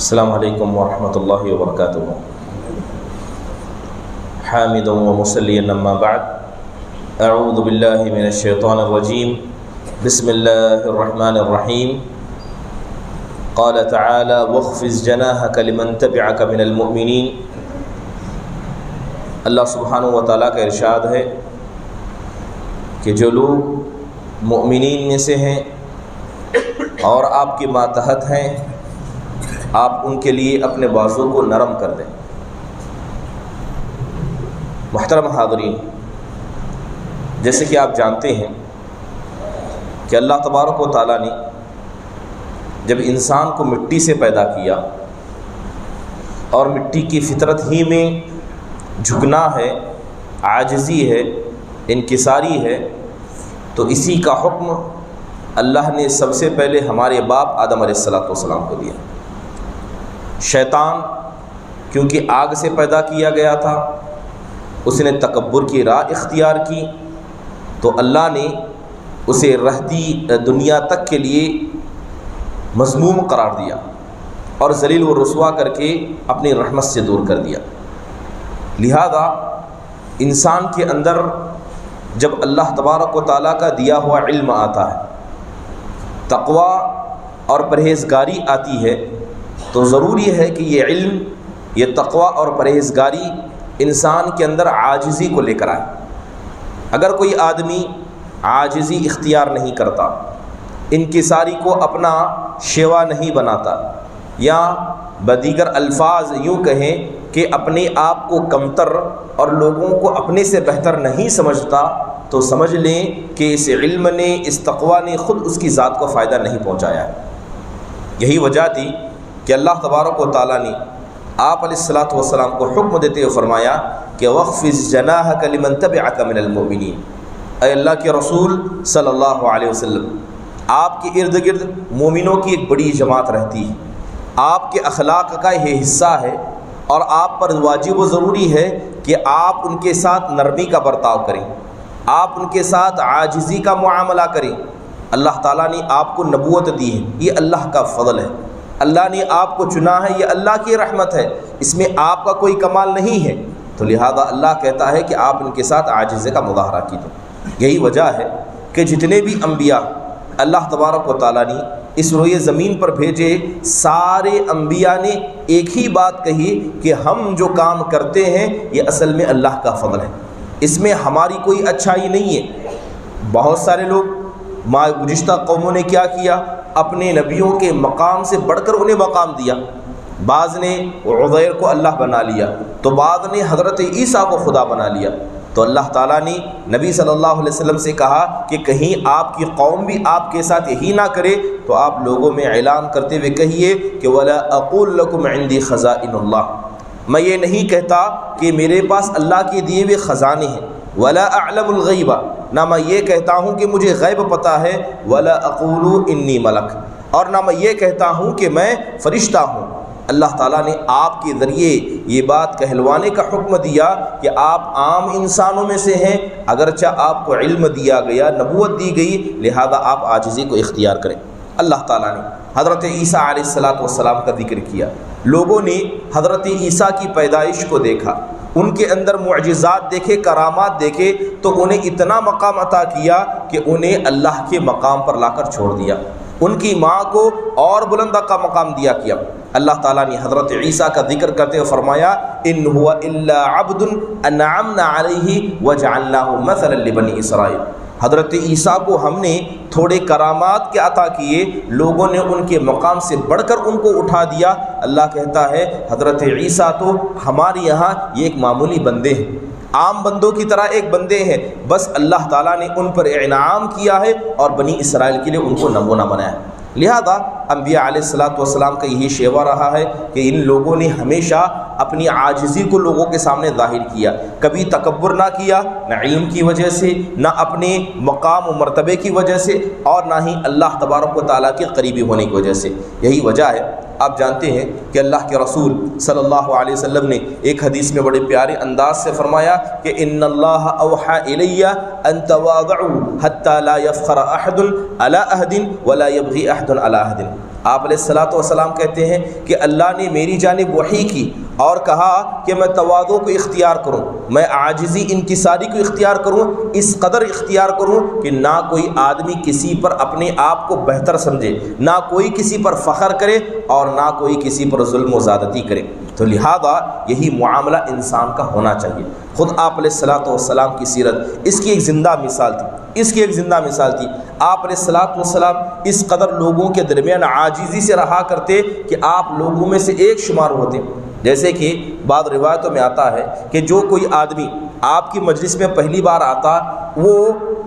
السلام علیکم ورحمۃ اللہ وبرکاتہ۔ حامدا ومصلیا اما بعد، اعوذ باللہ من الشیطان الرجیم، بسم اللہ الرحمن الرحیم۔ قال تعالی واخفض جناحک لمن تبعک من المؤمنین۔ اللہ سبحانہ و تعالیٰ کا ارشاد ہے کہ جو لوگ مؤمنین میں سے ہیں اور آپ کے ماتحت ہیں، آپ ان کے لیے اپنے بازو کو نرم کر دیں۔ محترم حاضرین، جیسے کہ آپ جانتے ہیں کہ اللہ تبارک و تعالیٰ نے جب انسان کو مٹی سے پیدا کیا اور مٹی کی فطرت ہی میں جھکنا ہے، عاجزی ہے، انکساری ہے، تو اسی کا حکم اللہ نے سب سے پہلے ہمارے باپ آدم علیہ السلام کو دیا۔ شیطان کیونکہ آگ سے پیدا کیا گیا تھا، اس نے تکبر کی راہ اختیار کی، تو اللہ نے اسے رہتی دنیا تک کے لیے مذموم قرار دیا اور ذلیل و رسوا کر کے اپنی رحمت سے دور کر دیا۔ لہذا انسان کے اندر جب اللہ تبارک و تعالیٰ کا دیا ہوا علم آتا ہے، تقوی اور پرہیزگاری آتی ہے، تو ضروری ہے کہ یہ علم، یہ تقوی اور پرہیزگاری انسان کے اندر عاجزی کو لے کر آئے۔ اگر کوئی آدمی عاجزی اختیار نہیں کرتا، انکساری کو اپنا شیوا نہیں بناتا، یا بدیگر الفاظ یوں کہیں کہ اپنے آپ کو کمتر اور لوگوں کو اپنے سے بہتر نہیں سمجھتا، تو سمجھ لیں کہ اس علم نے، اس تقوی نے خود اس کی ذات کو فائدہ نہیں پہنچایا ہے۔ یہی وجہ تھی کہ اللہ تبارک و تعالیٰ نے آپ علیہ السلام کو حکم دیتے ہوئے فرمایا کہ وَاخْفِضْ جَنَاحَكَ لِمَن تَبِعَكَ مِنَ الْمُؤْمِنِينَ۔ اے اللہ کے رسول صلی اللہ علیہ وسلم، آپ کے ارد گرد مومنوں کی ایک بڑی جماعت رہتی ہے، آپ کے اخلاق کا یہ حصہ ہے، اور آپ پر واجب و ضروری ہے کہ آپ ان کے ساتھ نرمی کا برتاؤ کریں، آپ ان کے ساتھ عاجزی کا معاملہ کریں۔ اللہ تعالیٰ نے آپ کو نبوت دی ہے، یہ اللہ کا فضل ہے، اللہ نے آپ کو چنا ہے، یہ اللہ کی رحمت ہے، اس میں آپ کا کوئی کمال نہیں ہے، تو لہذا اللہ کہتا ہے کہ آپ ان کے ساتھ عاجزی کا مظاہرہ کیجیے۔ یہی وجہ ہے کہ جتنے بھی انبیاء اللہ تبارک و تعالیٰ نے اس روئے زمین پر بھیجے، سارے انبیاء نے ایک ہی بات کہی کہ ہم جو کام کرتے ہیں یہ اصل میں اللہ کا فضل ہے، اس میں ہماری کوئی اچھائی نہیں ہے۔ بہت سارے لوگ گزشتہ قوموں نے کیا کیا، اپنے نبیوں کے مقام سے بڑھ کر انہیں مقام دیا۔ بعض نے عزیر کو اللہ بنا لیا، تو بعض نے حضرت عیسیٰ کو خدا بنا لیا۔ تو اللہ تعالیٰ نے نبی صلی اللہ علیہ وسلم سے کہا کہ کہیں آپ کی قوم بھی آپ کے ساتھ یہی نہ کرے، تو آپ لوگوں میں اعلان کرتے ہوئے کہیے کہ وَلَا أَقُولُ لَكُمْ عِنْدِي خَزَائِنُ اللَّهِ، میں یہ نہیں کہتا کہ میرے پاس اللہ کے دیے ہوئے خزانے ہیں، وَلَا أَعْلَمُ الْغَيْبَ، نہ میں یہ کہتا ہوں کہ مجھے غیب پتہ ہے، وَلَا أَقُولُ إِنِّي مَلَكٌ، اور نہ میں یہ کہتا ہوں کہ میں فرشتہ ہوں۔ اللہ تعالیٰ نے آپ کے ذریعے یہ بات کہلوانے کا حکم دیا کہ آپ عام انسانوں میں سے ہیں، اگرچہ آپ کو علم دیا گیا، نبوت دی گئی، لہذا آپ عاجزی کو اختیار کریں۔ اللہ تعالیٰ نے حضرت عیسیٰ علیہ السلام کا ذکر کیا۔ لوگوں نے حضرت عیسیٰ کی پیدائش کو دیکھا، ان کے اندر معجزات دیکھے، کرامات دیکھے، تو انہیں اتنا مقام عطا کیا کہ انہیں اللہ کے مقام پر لا کر چھوڑ دیا۔ ان کی ماں کو اور بلندہ کا مقام دیا کیا۔ اللہ تعالیٰ نے حضرت عیسیٰ کا ذکر کرتے ہوئے فرمایا ان هو الا عبد انعمنا علیہ وجعلناہ مثلا لبنی اسرائیل۔ حضرت عیسیٰ کو ہم نے تھوڑے کرامات کے عطا کیے، لوگوں نے ان کے مقام سے بڑھ کر ان کو اٹھا دیا۔ اللہ کہتا ہے حضرت عیسیٰ تو ہمارے یہاں یہ ایک معمولی بندے ہیں، عام بندوں کی طرح ایک بندے ہیں، بس اللہ تعالیٰ نے ان پر انعام کیا ہے اور بنی اسرائیل کے لیے ان کو نمونہ بنایا۔ لہذا انبیاء علیہ السلام کا یہی شیوا رہا ہے کہ ان لوگوں نے ہمیشہ اپنی عاجزی کو لوگوں کے سامنے ظاہر کیا، کبھی تکبر نہ کیا، نہ علم کی وجہ سے، نہ اپنے مقام و مرتبے کی وجہ سے، اور نہ ہی اللہ تبارک و تعالیٰ کے قریبی ہونے کی وجہ سے۔ یہی وجہ ہے آپ جانتے ہیں کہ اللہ کے رسول صلی اللہ علیہ وسلم نے ایک حدیث میں بڑے پیارے انداز سے فرمایا کہ ان اللہ اوحى الی ان تواضعوا حتى لا يفخر احد على احد ولا يبغي احد على احد۔ آپ علیہ الصلوۃ والسلام کہتے ہیں کہ اللہ نے میری جانب وحی کی اور کہا کہ میں تواضع کو اختیار کروں، میں عاجزی انکساری کو اختیار کروں، اس قدر اختیار کروں کہ نہ کوئی آدمی کسی پر اپنے آپ کو بہتر سمجھے، نہ کوئی کسی پر فخر کرے اور نہ کوئی کسی پر ظلم و زیادتی کرے۔ تو لہذا یہی معاملہ انسان کا ہونا چاہیے۔ خود آپ علیہ الصلوۃ والسلام کی سیرت اس کی ایک زندہ مثال تھی، آپ علیہ الصلوۃ والسلام اس قدر لوگوں کے درمیان عاجزی سے رہا کرتے کہ آپ لوگوں میں سے ایک شمار ہوتے۔ جیسے کہ بعض روایتوں میں آتا ہے کہ جو کوئی آدمی آپ کی مجلس میں پہلی بار آتا وہ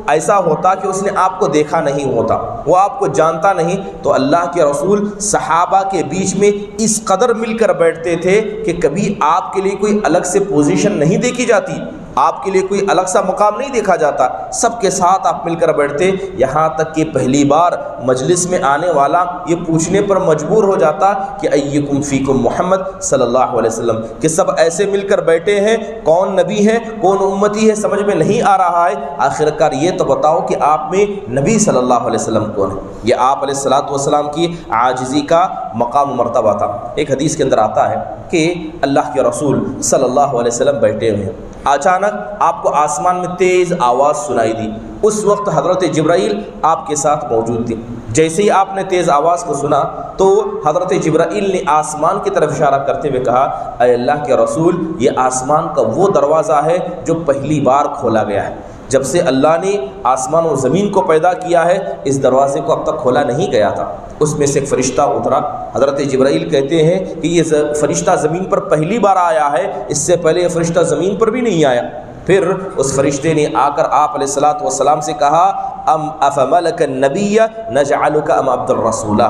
ایسا ہوتا کہ اس نے آپ کو دیکھا نہیں ہوتا، وہ آپ کو جانتا نہیں، تو اللہ کے رسول صحابہ کے بیچ میں اس قدر مل کر بیٹھتے تھے کہ کبھی آپ کے لیے کوئی الگ سے پوزیشن نہیں دیکھی جاتی، آپ کے لیے کوئی الگ سا مقام نہیں دیکھا جاتا، سب کے ساتھ آپ مل کر بیٹھتے، یہاں تک کہ پہلی بار مجلس میں آنے والا یہ پوچھنے پر مجبور ہو جاتا کہ ایکم فیکم محمد صلی اللہ علیہ وسلم، کہ سب ایسے مل کر بیٹھے ہیں، کون نبی ہے کون امتی ہے سمجھ میں نہیں آ رہا ہے، آخرکار یہ تو بتاؤ کہ آپ میں نبی صلی اللہ علیہ وسلم کون ہے۔ یہ آپ علیہ الصلوۃ والسلام کی عاجزی کا مقام و مرتبہ تھا۔ ایک حدیث کے اندر آتا ہے کہ اللہ کے رسول صلی اللہ علیہ وسلم بیٹھے ہوئے ہیں، اچانک آپ کو آسمان میں تیز آواز سنائی دی، اس وقت حضرت جبرائیل آپ کے ساتھ موجود تھی۔ جیسے ہی آپ نے تیز آواز کو سنا تو حضرت جبرائیل نے آسمان کی طرف اشارہ کرتے ہوئے کہا، اے اللہ کے رسول، یہ آسمان کا وہ دروازہ ہے جو پہلی بار کھولا گیا ہے، جب سے اللہ نے آسمان و زمین کو پیدا کیا ہے اس دروازے کو اب تک کھولا نہیں گیا تھا۔ اس میں سے ایک فرشتہ اترا، حضرت جبرائیل کہتے ہیں کہ یہ فرشتہ زمین پر پہلی بار آیا ہے، اس سے پہلے یہ فرشتہ زمین پر بھی نہیں آیا۔ پھر اس فرشتے نے آ کر آپ علیہ الصلوۃ والسلام سے کہا، ام افملک النبی نجعلک ام عبد الرسول،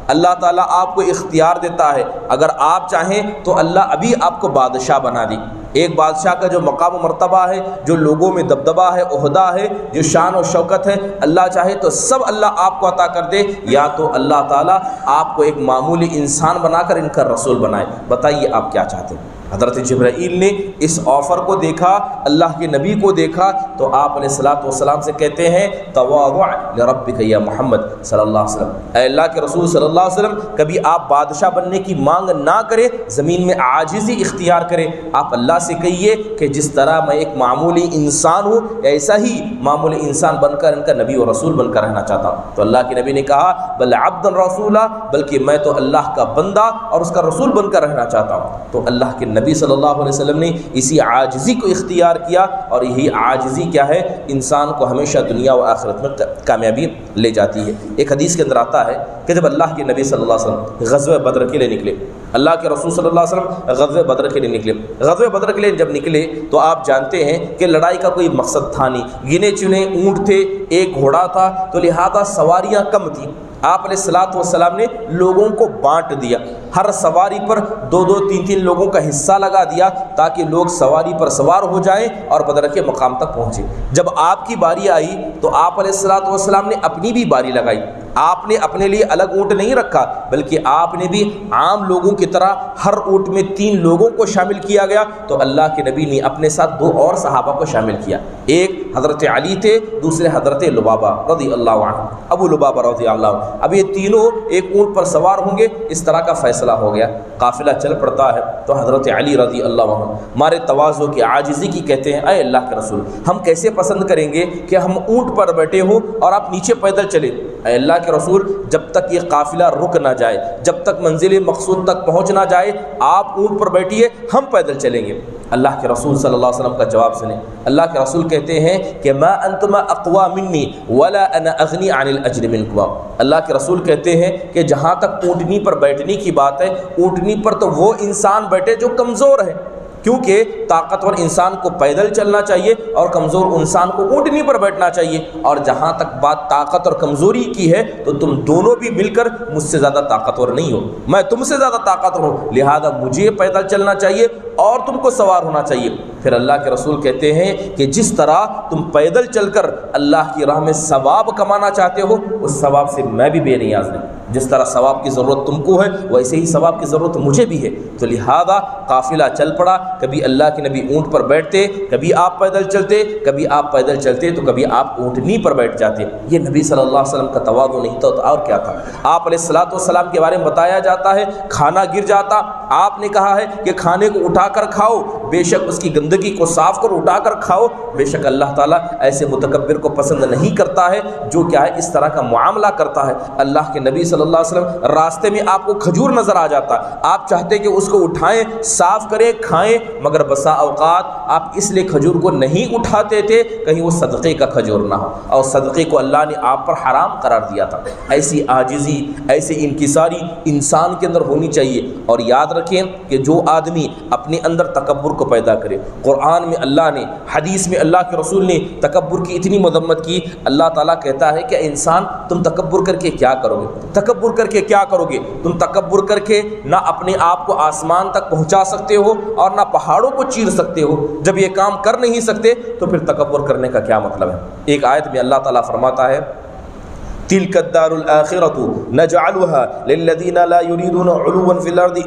اللہ تعالیٰ آپ کو اختیار دیتا ہے، اگر آپ چاہیں تو اللہ ابھی آپ کو بادشاہ بنا دی۔ ایک بادشاہ کا جو مقام و مرتبہ ہے، جو لوگوں میں دبدبہ ہے، عہدہ ہے، جو شان و شوکت ہے، اللہ چاہے تو سب اللہ آپ کو عطا کر دے، یا تو اللہ تعالیٰ آپ کو ایک معمولی انسان بنا کر ان کا رسول بنائے، بتائیے آپ کیا چاہتے ہیں۔ حضرت جبرائیل نے اس آفر کو دیکھا، اللہ کے نبی کو دیکھا، تو آپ علیہ الصلوۃ والسلام سے کہتے ہیں، تواضع لربک یا محمد صلی اللہ علیہ وسلم، اے اللہ کے رسول صلی اللہ علیہ وسلم، کبھی آپ بادشاہ بننے کی مانگ نہ کرے، زمین میں عاجزی اختیار کرے، آپ اللہ سے کہیے کہ جس طرح میں ایک معمولی انسان ہوں ایسا ہی معمولی انسان بن کر ان کا نبی اور رسول بن کر رہنا چاہتا ہوں۔ تو اللہ کے نبی نے کہا، بل عبد الرسول، بلکہ میں تو اللہ کا بندہ اور اس کا رسول بن کر رہنا چاہتا ہوں۔ تو اللہ کے نبی صلی اللہ علیہ وسلم نے اسی عاجزی کو اختیار کیا، اور یہی عاجزی کیا ہے، انسان کو ہمیشہ دنیا و آخرت میں کامیابی لے جاتی ہے۔ ایک حدیث کے اندر آتا ہے کہ جب اللہ کے نبی صلی اللہ علیہ وسلم غزوہ بدر کے لیے نکلے، اللہ کے رسول صلی اللہ علیہ وسلم غزوہ بدر کے لیے نکلے، غزوہ بدر کے لیے جب نکلے تو آپ جانتے ہیں کہ لڑائی کا کوئی مقصد تھا نہیں، گنے چنے اونٹ تھے، ایک گھوڑا تھا، تو لہذا سواریاں کم تھیں۔ آپ علیہ الصلوۃ والسلام نے لوگوں کو بانٹ دیا، ہر سواری پر دو دو تین تین لوگوں کا حصہ لگا دیا تاکہ لوگ سواری پر سوار ہو جائیں اور بدر کے مقام تک پہنچے۔ جب آپ کی باری آئی تو آپ علیہ الصلوۃ والسلام نے اپنی بھی باری لگائی، آپ نے اپنے لیے الگ اونٹ نہیں رکھا، بلکہ آپ نے بھی عام لوگوں کی طرح ہر اونٹ میں 3 لوگوں کو شامل کیا گیا۔ تو اللہ کے نبی نے اپنے ساتھ 2 اور صحابہ کو شامل کیا، ایک حضرت علی تھے، دوسرے حضرت لبابہ رضی اللہ عنہ، ابو لبابہ رضی اللہ عنہ۔ اب یہ تینوں ایک اونٹ پر سوار ہوں گے، اس طرح کا فیصلہ ہو گیا۔ قافلہ چل پڑتا ہے تو حضرت علی رضی اللہ عنہ مارے تواضع کی، عاجزی کی کہتے ہیں، اے اللہ کے رسول، ہم کیسے پسند کریں گے کہ ہم اونٹ پر بیٹھے ہوں اور آپ نیچے پیدل چلے؟ اے اللہ کے رسول، جب تک یہ قافلہ رک نہ جائے، جب تک منزل مقصود تک پہنچ نہ جائے، آپ اونٹ پر بیٹھیے، ہم پیدل چلیں گے۔ اللہ کے رسول صلی اللہ علیہ وسلم کا جواب سنیں، اللہ کے رسول کہتے ہیں کہ ما انتما اقوا منی ولا انا اغنی عن الاجر منکما۔ اللہ کے رسول کہتے ہیں کہ جہاں تک اونٹنی پر بیٹھنے کی بات ہے، اونٹنی پر تو وہ انسان بیٹھے جو کمزور ہے، کیونکہ طاقتور انسان کو پیدل چلنا چاہیے اور کمزور انسان کو اونٹنی پر بیٹھنا چاہیے۔ اور جہاں تک بات طاقت اور کمزوری کی ہے تو تم دونوں بھی مل کر مجھ سے زیادہ طاقتور نہیں ہو، میں تم سے زیادہ طاقتور ہوں، لہذا مجھے پیدل چلنا چاہیے اور تم کو سوار ہونا چاہیے۔ پھر اللہ کے رسول کہتے ہیں کہ جس طرح تم پیدل چل کر اللہ کی راہ میں ثواب کمانا چاہتے ہو، اس ثواب سے میں بھی بے نیاز نہیں۔ جس طرح ثواب کی ضرورت تم کو ہے ویسے ہی ثواب کی ضرورت مجھے بھی ہے۔ تو لہذا قافلہ چل پڑا، کبھی اللہ کے نبی اونٹ پر بیٹھتے، کبھی آپ پیدل چلتے، کبھی آپ پیدل چلتے تو کبھی آپ اونٹنی پر بیٹھ جاتے۔ یہ نبی صلی اللہ علیہ وسلم کا تواضع نہیں تھا تو اور کیا تھا؟ آپ علیہ الصلوۃ والسلام کے بارے میں بتایا جاتا ہے کھانا گر جاتا، آپ نے کہا ہے کہ کھانے کو اٹھا کر کھاؤ، بے شک اس کی گندگی کو صاف کر اٹھا کر کھاؤ۔ بے شک اللہ تعالیٰ ایسے متکبر کو پسند نہیں کرتا ہے جو کیا ہے اس طرح کا معاملہ کرتا ہے۔ اللہ کے نبی صلی اللہ علیہ وسلم راستے میں آپ کو کھجور نظر آ جاتا، آپ چاہتے کہ اس کو اٹھائیں، صاف کریں، کھائیں، مگر بسا اوقات آپ اس لیے کھجور کو نہیں اٹھاتے تھے کہیں وہ صدقے کا کھجور نہ ہو، اور صدقے کو اللہ نے آپ پر حرام قرار دیا تھا۔ ایسی عاجزی، ایسی انکساری انسان کے اندر ہونی چاہیے۔ اور یاد رکھیں کہ جو آدمی اپنے اندر تکبر کو پیدا کرے، قرآن میں اللہ نے، حدیث میں اللہ کے رسول نے تکبر کی اتنی مذمت کی۔ اللہ تعالیٰ کہتا ہے کہ انسان تم تکبر کر کے کیا کرو گے؟ تکبر کر کے کیا کرو گے؟ تم تکبر کر کے نہ اپنے آپ کو آسمان تک پہنچا سکتے ہو اور نہ پہاڑوں کو چیر سکتے ہو۔ جب یہ کام کر نہیں سکتے تو پھر تکبر کرنے کا کیا مطلب ہے؟ ایک آیت میں اللہ تعالیٰ فرماتا ہے تلک الدار الآخرۃ نجعلها للذین لا یریدون علوا فی الارض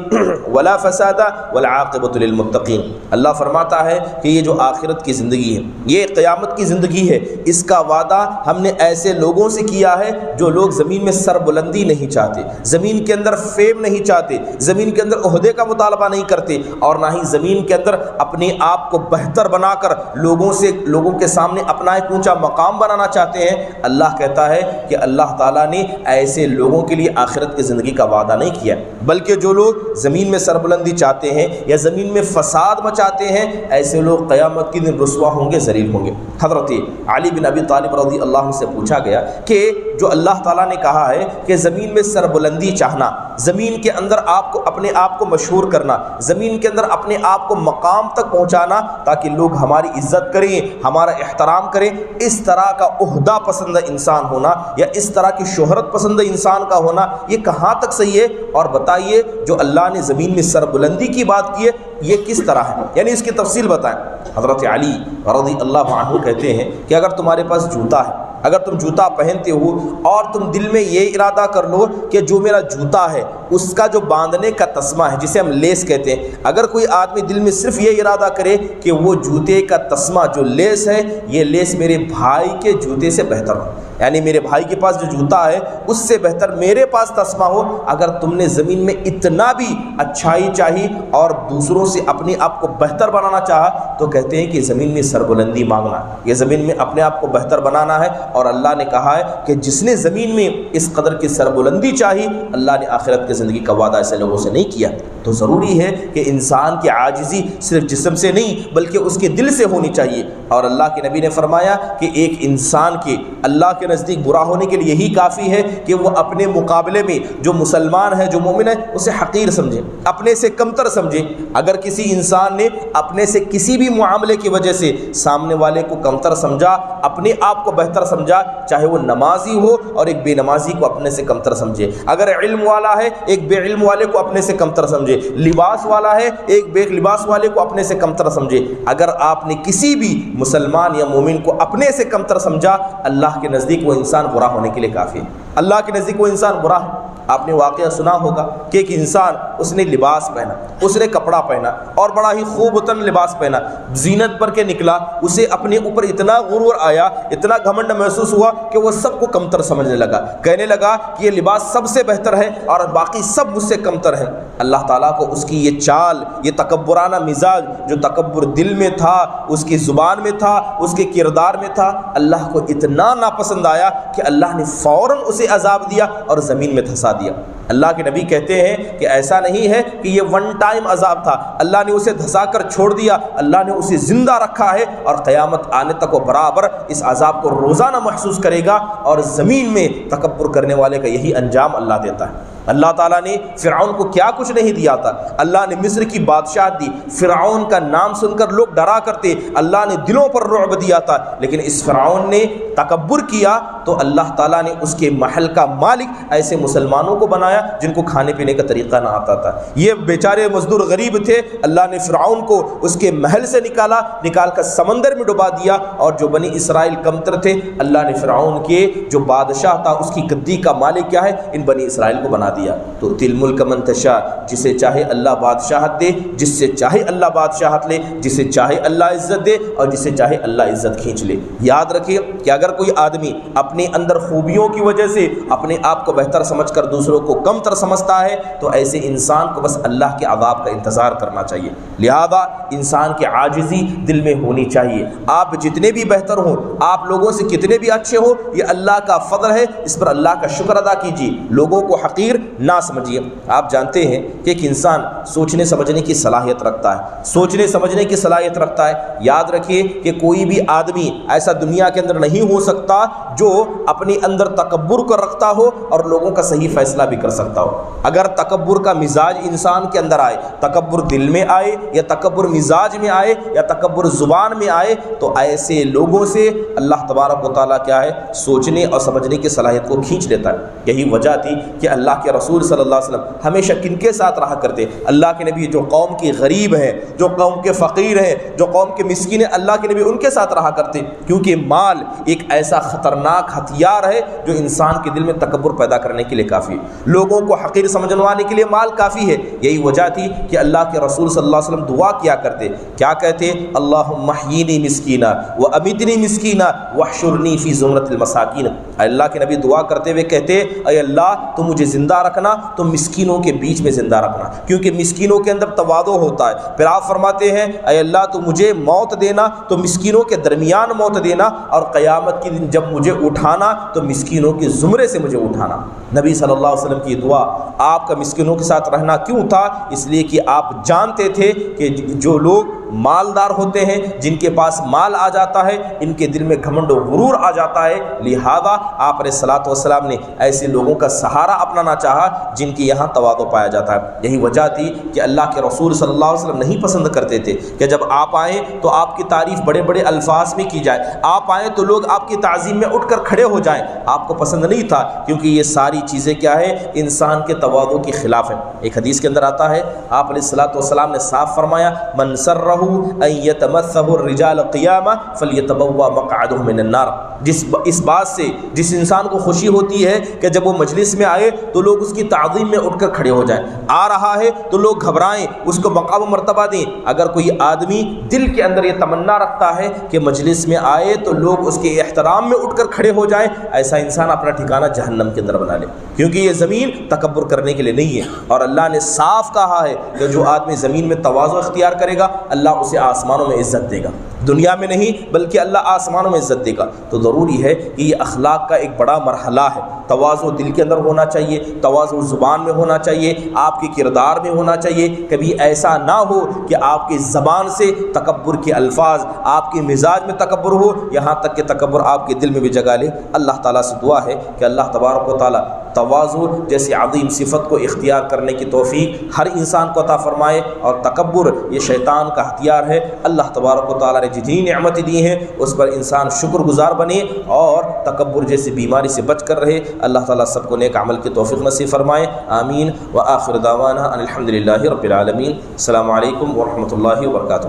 ولا فسادا والعاقبۃ للمتقین۔ اللہ فرماتا ہے کہ یہ جو آخرت کی زندگی ہے، یہ قیامت کی زندگی ہے، اس کا وعدہ ہم نے ایسے لوگوں سے کیا ہے جو لوگ زمین میں سربلندی نہیں چاہتے، زمین کے اندر فیم نہیں چاہتے، زمین کے اندر عہدے کا مطالبہ نہیں کرتے، اور نہ ہی زمین کے اندر اپنے آپ کو بہتر بنا کر لوگوں کے سامنے اپنا ایک اونچا مقام بنانا چاہتے ہیں۔ اللہ کہتا ہے کہ اللہ تعالیٰ نے ایسے لوگوں کے لیے آخرت کی زندگی کا وعدہ نہیں کیا، بلکہ جو لوگ زمین میں سربلندی چاہتے ہیں یا زمین میں فساد مچاتے ہیں، ایسے لوگ قیامت کے دن رسوا ہوں گے، ذلیل ہوں گے۔ حضرت علی بن ابی طالب رضی اللہ عنہ سے پوچھا گیا کہ جو اللہ تعالیٰ نے کہا ہے کہ زمین میں سربلندی چاہنا، زمین کے اندر اپنے آپ کو مشہور کرنا، زمین کے اندر اپنے آپ کو مقام تک پہنچانا تاکہ لوگ ہماری عزت کریں، ہمارا احترام کریں، اس طرح کا عہدہ پسند انسان ہونا یا اس طرح کی شہرت پسند انسان کا ہونا، یہ کہاں تک صحیح ہے؟ اور بتائیے جو اللہ نے زمین میں سربلندی کی بات کی ہے یہ کس طرح ہے، یعنی اس کی تفصیل بتائیں۔ حضرت علی رضی اللہ عنہ کہتے ہیں کہ اگر تمہارے پاس جوتا ہے، اگر تم جوتا پہنتے ہو اور تم دل میں یہ ارادہ کر لو کہ جو میرا جوتا ہے اس کا جو باندھنے کا تسمہ ہے جسے ہم لیس کہتے ہیں، اگر کوئی آدمی دل میں صرف یہ ارادہ کرے کہ وہ جوتے کا تسمہ جو لیس ہے یہ لیس میرے بھائی کے جوتے سے بہتر ہو، یعنی میرے بھائی کے پاس جو جوتا ہے اس سے بہتر میرے پاس تسمہ ہو، اگر تم نے زمین میں اتنا بھی اچھائی چاہی اور دوسروں سے اپنے آپ کو بہتر بنانا چاہا تو کہتے ہیں کہ زمین میں سربلندی مانگنا، یہ زمین میں اپنے آپ کو بہتر بنانا ہے۔ اور اللہ نے کہا ہے کہ جس نے زمین میں اس قدر کی سربلندی چاہی، اللہ نے آخرت کی زندگی کا وعدہ ایسے لوگوں سے نہیں کیا۔ تو ضروری ہے کہ انسان کی عاجزی صرف جسم سے نہیں بلکہ اس کے دل سے ہونی چاہیے۔ اور اللہ کے نبی نے فرمایا کہ ایک انسان کے اللہ کے نزدیک برا ہونے کے لیے یہی کافی ہے کہ وہ اپنے مقابلے میں جو مسلمان ہے، جو مومن ہے، اسے حقیر سمجھے، اپنے سے کمتر سمجھے۔ اگر کسی انسان نے اپنے سے کسی بھی معاملے کی وجہ سے سامنے والے کو کمتر سمجھا، اپنے آپ کو بہتر سمجھا، چاہے وہ نمازی ہو اور ایک بے نمازی کو اپنے سے کمتر سمجھے، اگر علم والا ہے ایک بے علم والے کو اپنے سے کمتر سمجھے، لباس والا ہے ایک بے لباس والے کو اپنے سے کمتر سمجھے، اگر آپ نے کسی بھی مسلمان یا مومن کو اپنے سے کمتر سمجھا، اللہ کے نزدیک وہ انسان برا ہونے کے لیے کافی ہے۔ اللہ کے نزدیک وہ انسان برا ہے۔ آپ نے واقعہ سنا ہوگا کہ ایک انسان اس نے لباس پہنا، اس نے کپڑا پہنا اور بڑا ہی خوبصورت لباس پہنا، زینت پر کے نکلا، اسے اپنے اوپر اتنا غرور آیا، اتنا گھمنڈ محسوس ہوا کہ وہ سب کو کمتر سمجھنے لگا، کہنے لگا کہ یہ لباس سب سے بہتر ہے اور باقی سب مجھ سے کمتر ہیں۔ اللہ تعالیٰ کو اس کی یہ چال، یہ تکبرانہ مزاج جو تکبر دل میں تھا، اس کی زبان میں تھا، اس کے کردار میں تھا، اللہ کو اتنا ناپسند آیا کہ اللہ نے فوراً اسے عذاب دیا اور زمین میں دھسا دیا۔ اللہ کے نبی کہتے ہیں کہ ایسا نہیں ہے کہ یہ ون ٹائم عذاب تھا، اللہ نے اسے دھسا کر چھوڑ دیا، اللہ نے اسے زندہ رکھا ہے اور قیامت آنے تک وہ برابر اس عذاب کو روزانہ محسوس کرے گا۔ اور زمین میں تکبر کرنے والے کا یہی انجام اللہ دیتا ہے۔ اللہ تعالیٰ نے فرعون کو کیا کچھ نہیں دیا تھا، اللہ نے مصر کی بادشاہت دی، فرعون کا نام سن کر لوگ ڈرا کرتے، اللہ نے دلوں پر رعب دیا تھا، لیکن اس فرعون نے تکبر کیا تو اللہ تعالیٰ نے اس کے محل کا مالک ایسے مسلمانوں کو بنایا جن کو کھانے پینے کا طریقہ نہ آتا تھا۔ یہ بیچارے مزدور غریب تھے، اللہ نے فرعون کو اس کے محل سے نکال کر سمندر میں ڈبا دیا، اور جو بنی اسرائیل کمتر تھے اللہ نے فرعون کے جو بادشاہ تھا اس کی گدی کا مالک کیا ہے، ان بنی اسرائیل کو بنا دیا۔ تو تل ملک من تشاء، جسے چاہے اللہ بادشاہت دے، جس سے چاہے اللہ بادشاہت لے، جسے چاہے اللہ عزت دے اور جسے چاہے اللہ عزت کھینچ لے۔ یاد رکھیے کہ اگر کوئی آدمی اپنے اندر خوبیوں کی وجہ سے اپنے آپ کو بہتر سمجھ کر دوسروں کو کم تر سمجھتا ہے تو ایسے انسان کو بس اللہ کے عذاب کا انتظار کرنا چاہیے۔ لہذا انسان کی عاجزی دل میں ہونی چاہیے۔ آپ جتنے بھی بہتر ہوں، آپ لوگوں سے کتنے بھی اچھے ہو، یہ اللہ کا فضل ہے، اس پر اللہ کا شکر ادا کیجیے، لوگوں کو حقیر نہ سمجھیے۔ آپ جانتے ہیں کہ ایک انسان سوچنے سمجھنے کی صلاحیت رکھتا ہے، سوچنے سمجھنے کی صلاحیت رکھتا ہے۔ یاد رکھیے کہ کوئی بھی آدمی ایسا دنیا کے اندر نہیں ہو سکتا جو اپنے اندر تکبر کو رکھتا ہو اور لوگوں کا صحیح فیصلہ بھی کر سکتا ہو۔ اگر تکبر کا مزاج انسان کے اندر آئے، تکبر دل میں آئے یا تکبر مزاج میں آئے یا تکبر زبان میں آئے، تو ایسے لوگوں سے اللہ تبارک و تعالیٰ کیا ہے، سوچنے اور سمجھنے کی صلاحیت کو کھینچ لیتا ہے۔ یہی وجہ تھی کہ اللہ کے رسول صلی اللہ علیہ وسلم ہمیشہ کن کے ساتھ رہا کرتے؟ اللہ کے نبی جو قوم کے غریب ہیں، جو قوم کے فقیر ہیں، جو قوم کے مسکین ہیں، اللہ کے نبی ان کے ساتھ رہا کرتے، کیونکہ مال ایک ایسا خطرناک ہتھیار ہے جو انسان کے دل میں تکبر پیدا کرنے کے لیے کافی ہے، لوگوں کو حقیر سمجھوانے کے لیے مال کافی ہے۔ یہی وجہ تھی کہ اللہ کے رسول صلی اللہ علیہ وسلم دعا کیا کرتے، کیا کہتے؟ اللہم احیینی مسکینا وامیتنی مسکینا واحشرنی فی زمرۃ المساکین۔ اللہ کے نبی دعا کرتے ہوئے کہتے، اے اللہ تو مجھے زندہ رکھنا تو مسکینوں کے بیچ میں زندہ رکھنا، کیونکہ مسکینوں کے اندر تواضع ہوتا ہے۔ پھر آپ فرماتے ہیں اے اللہ تو مجھے موت دینا تو مسکینوں کے درمیان موت دینا، اور قیامت کے دن جب مجھے اٹھانا تو مسکینوں کے زمرے سے مجھے اٹھانا۔ نبی صلی اللہ علیہ وسلم کی دعا، آپ کا مسکینوں کے ساتھ رہنا کیوں تھا؟ اس لیے کہ آپ جانتے تھے کہ جو لوگ مالدار ہوتے ہیں، جن کے پاس مال آ جاتا ہے، ان کے دل میں گھمنڈ و غرور آ جاتا ہے، لہذا آپ علیہ الصلوۃ والسلام نے ایسے لوگوں کا سہارا اپنانا چاہا جن کے یہاں تواضع پایا جاتا ہے۔ یہی وجہ تھی کہ اللہ کے رسول صلی اللہ علیہ وسلم نہیں پسند کرتے تھے کہ جب آپ آئیں تو آپ کی تعریف بڑے بڑے الفاظ میں کی جائے، آپ آئیں تو لوگ آپ کی تعظیم میں اٹھ کر کھڑے ہو جائیں، آپ کو پسند نہیں تھا، کیونکہ یہ ساری چیزیں کیا ہے، انسان کے تواضع کے خلاف ہیں۔ ایک حدیث کے اندر آتا ہے، آپ علیہ الصلوۃ والسلام نے صاف فرمایا، من سرہ ان یتمثہ الرجال قیاما فلیتبوأ مقعدہ من النار۔ اس بات سے جس انسان کو خوشی ہوتی ہے کہ جب وہ مجلس میں آئے تو لوگ اس کی تعظیم میں اٹھ کر کھڑے ہو جائیں، آ رہا ہے تو لوگ گھبرائیں، اس کو مقام و مرتبہ دیں۔ اگر کوئی آدمی دل کے اندر یہ تمنا رکھتا ہے کہ مجلس میں آئے تو لوگ اس کے احترام میں اٹھ کر کھڑے ہو جائیں، ایسا انسان اپنا ٹھکانہ جہنم کے اندر بنا لے، کیونکہ یہ زمین تکبر کرنے کے لیے نہیں ہے۔ اور اللہ نے صاف کہا ہے کہ جو آدمی زمین میں تواضع اختیار کرے گا اللہ اسے آسمانوں میں عزت دے گا، دنیا میں نہیں بلکہ اللہ آسمانوں میں عزت دے گا۔ تو ضروری ہے کہ یہ اخلاق کا ایک بڑا مرحلہ ہے، تواضع دل کے اندر ہونا چاہیے، تواضع زبان میں ہونا چاہیے، آپ کے کردار میں ہونا چاہیے۔ کبھی ایسا نہ ہو کہ آپ کی زبان سے تکبر کے الفاظ، آپ کے مزاج میں تکبر ہو، یہاں تک کہ تکبر آپ کے دل میں بھی جگہ لے۔ اللہ تعالیٰ سے دعا ہے کہ اللہ تبارک و تعالیٰ تواضع جیسی عظیم صفت کو اختیار کرنے کی توفیق ہر انسان کو عطا فرمائے، اور تکبر یہ شیطان کا ہتھیار ہے۔ اللہ تبارک و تعالیٰ نے جتنی نعمتیں دی ہیں اس پر انسان شکر گزار بنے اور تکبر جیسی بیماری سے بچ کر رہے۔ اللہ تعالیٰ سب کو نیک عمل کی توفیق نصیب فرمائے، آمین۔ وآخر دعوانا ان الحمد للہ رب العالمین۔ السلام علیکم ورحمۃ اللہ وبرکاتہ۔